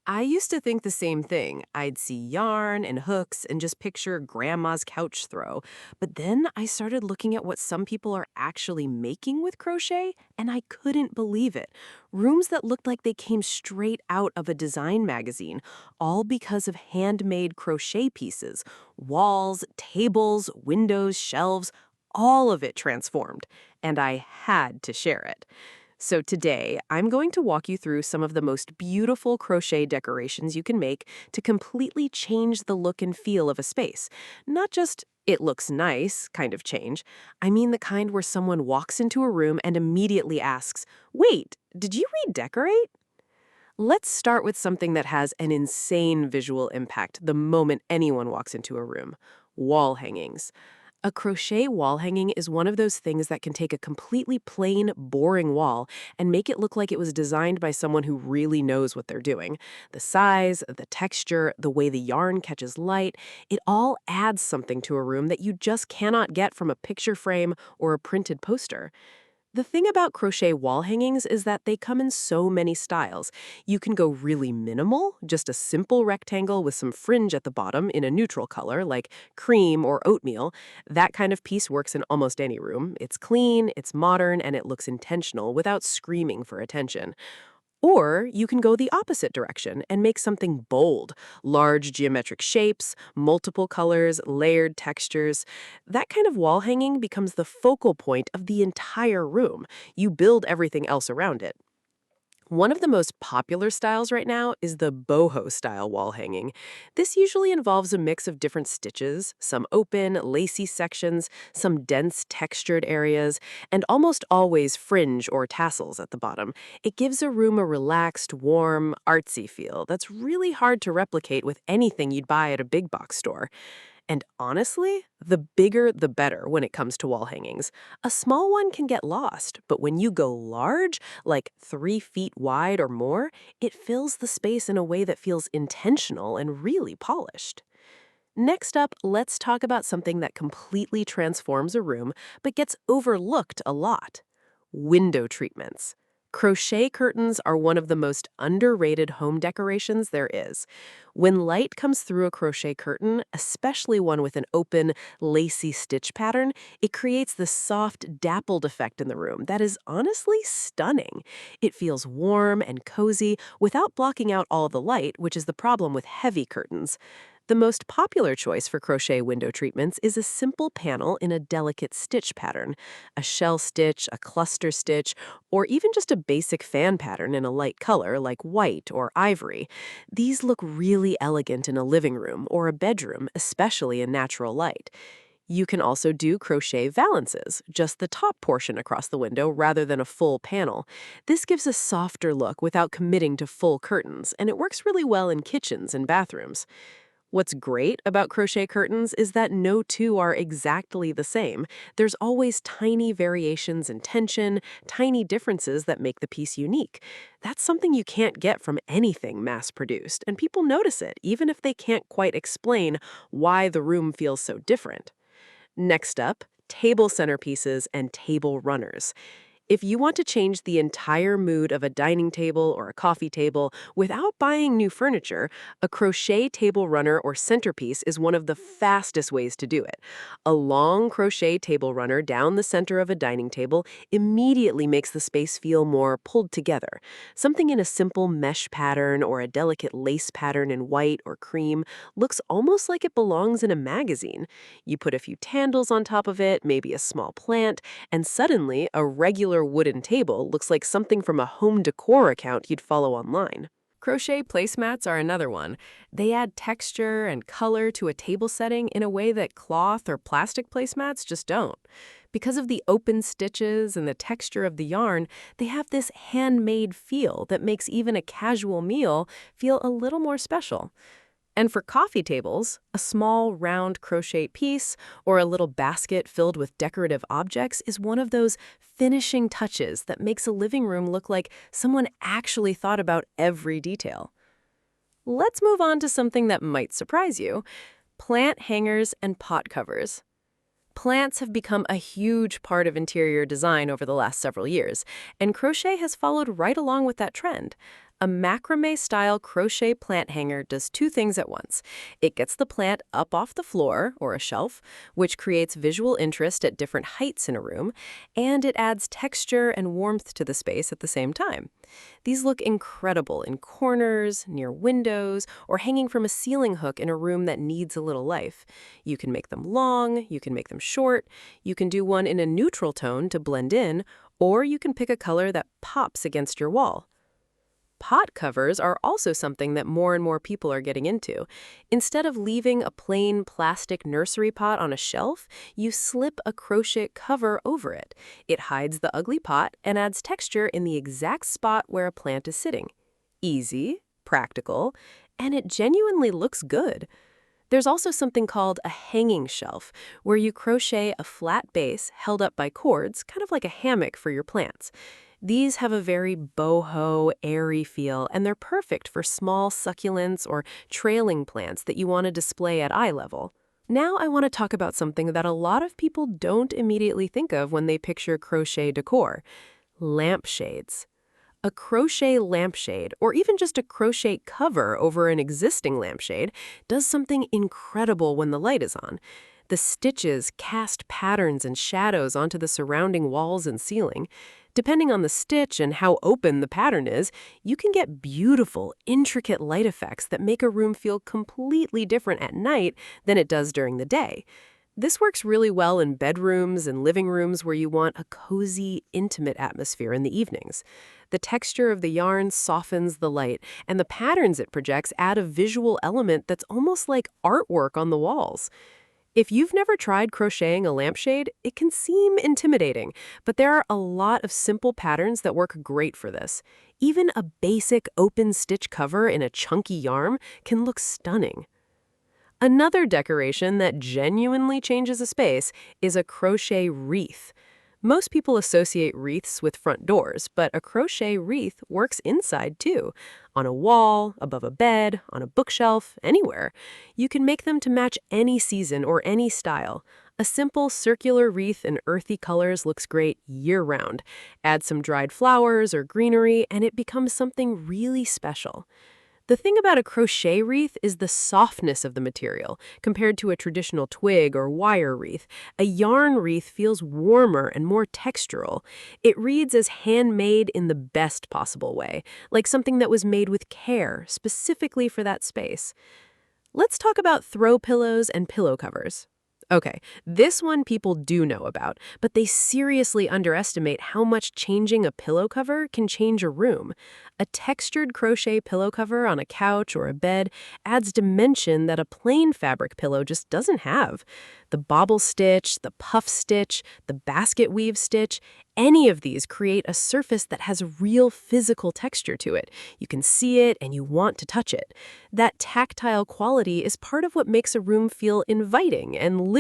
I used to think the same thing. I'd see yarn and hooks and just picture grandma's couch throw. But then I started looking at what some people are actually making with crochet, and I couldn't believe it. Rooms that looked like they came straight out of a design magazine, all because of handmade crochet pieces. Walls, tables, windows, shelves, all of it transformed. And I had to share it. So today, I'm going to walk you through some of the most beautiful crochet decorations you can make to completely change the look and feel of a space. Not just it looks nice kind of change. I mean the kind where someone walks into a room and immediately asks, "Wait, did you redecorate?" Let's start with something that has an insane visual impact the moment anyone walks into a room: wall hangings. A crochet wall hanging is one of those things that can take a completely plain, boring wall and make it look like it was designed by someone who really knows what they're doing. The size, the texture, the way the yarn catches light, it all adds something to a room that you just cannot get from a picture frame or a printed poster. The thing about crochet wall hangings is that they come in so many styles. You can go really minimal, just a simple rectangle with some fringe at the bottom in a neutral color, like cream or oatmeal. That kind of piece works in almost any room. It's clean, it's modern, and it looks intentional without screaming for attention. Or you can go the opposite direction and make something bold: large geometric shapes, multiple colors, layered textures. That kind of wall hanging becomes the focal point of the entire room. You build everything else around it. One of the most popular styles right now is the boho style wall hanging. This usually involves a mix of different stitches, some open, lacy sections, some dense textured areas, and almost always fringe or tassels at the bottom. It gives a room a relaxed, warm, artsy feel that's really hard to replicate with anything you'd buy at a big box store. And honestly, the bigger the better when it comes to wall hangings. A small one can get lost, but when you go large, like 3 feet wide or more, it fills the space in a way that feels intentional and really polished. Next up, let's talk about something that completely transforms a room but gets overlooked a lot: window treatments. Crochet curtains are one of the most underrated home decorations there is. When light comes through a crochet curtain, especially one with an open, lacy stitch pattern, it creates this soft, dappled effect in the room that is honestly stunning. It feels warm and cozy without blocking out all the light, which is the problem with heavy curtains. The most popular choice for crochet window treatments is a simple panel in a delicate stitch pattern: a shell stitch, a cluster stitch, or even just a basic fan pattern in a light color like white or ivory. These look really elegant in a living room or a bedroom, especially in natural light. You can also do crochet valances, just the top portion across the window rather than a full panel. This gives a softer look without committing to full curtains, and it works really well in kitchens and bathrooms. What's great about crochet curtains is that no two are exactly the same. There's always tiny variations in tension, tiny differences that make the piece unique. That's something you can't get from anything mass-produced, and people notice it, even if they can't quite explain why the room feels so different. Next up, table centerpieces and table runners. If you want to change the entire mood of a dining table or a coffee table without buying new furniture, a crochet table runner or centerpiece is one of the fastest ways to do it. A long crochet table runner down the center of a dining table immediately makes the space feel more pulled together. Something in a simple mesh pattern or a delicate lace pattern in white or cream looks almost like it belongs in a magazine. You put a few candles on top of it, maybe a small plant, and suddenly a regular wooden table looks like something from a home decor account you'd follow online. Crochet placemats are another one. They add texture and color to a table setting in a way that cloth or plastic placemats just don't. Because of the open stitches and the texture of the yarn, they have this handmade feel that makes even a casual meal feel a little more special. And for coffee tables, a small round crochet piece or a little basket filled with decorative objects is one of those finishing touches that makes a living room look like someone actually thought about every detail. Let's move on to something that might surprise you: plant hangers and pot covers. Plants have become a huge part of interior design over the last several years, and crochet has followed right along with that trend. A macrame-style crochet plant hanger does two things at once. It gets the plant up off the floor, or a shelf, which creates visual interest at different heights in a room, and it adds texture and warmth to the space at the same time. These look incredible in corners, near windows, or hanging from a ceiling hook in a room that needs a little life. You can make them long, you can make them short, you can do one in a neutral tone to blend in, or you can pick a color that pops against your wall. Pot covers are also something that more and more people are getting into. Instead of leaving a plain plastic nursery pot on a shelf, you slip a crochet cover over it. It hides the ugly pot and adds texture in the exact spot where a plant is sitting. Easy, practical, and it genuinely looks good. There's also something called a hanging shelf, where you crochet a flat base held up by cords, kind of like a hammock for your plants. These have a very boho, airy feel, and they're perfect for small succulents or trailing plants that you want to display at eye level. Now I want to talk about something that a lot of people don't immediately think of when they picture crochet decor: lampshades. A crochet lampshade, or even just a crochet cover over an existing lampshade, does something incredible when the light is on. The stitches cast patterns and shadows onto the surrounding walls and ceiling. Depending on the stitch and how open the pattern is, you can get beautiful, intricate light effects that make a room feel completely different at night than it does during the day. This works really well in bedrooms and living rooms where you want a cozy, intimate atmosphere in the evenings. The texture of the yarn softens the light, and the patterns it projects add a visual element that's almost like artwork on the walls. If you've never tried crocheting a lampshade, it can seem intimidating, but there are a lot of simple patterns that work great for this. Even a basic open stitch cover in a chunky yarn can look stunning. Another decoration that genuinely changes a space is a crochet wreath. Most people associate wreaths with front doors, but a crochet wreath works inside too. On a wall, above a bed, on a bookshelf, anywhere. You can make them to match any season or any style. A simple circular wreath in earthy colors looks great year-round. Add some dried flowers or greenery, and it becomes something really special. The thing about a crochet wreath is the softness of the material. Compared to a traditional twig or wire wreath, a yarn wreath feels warmer and more textural. It reads as handmade in the best possible way, like something that was made with care, specifically for that space. Let's talk about throw pillows and pillow covers. Okay, this one people do know about, but they seriously underestimate how much changing a pillow cover can change a room. A textured crochet pillow cover on a couch or a bed adds dimension that a plain fabric pillow just doesn't have. The bobble stitch, the puff stitch, the basket weave stitch, any of these create a surface that has real physical texture to it. You can see it and you want to touch it. That tactile quality is part of what makes a room feel inviting and lived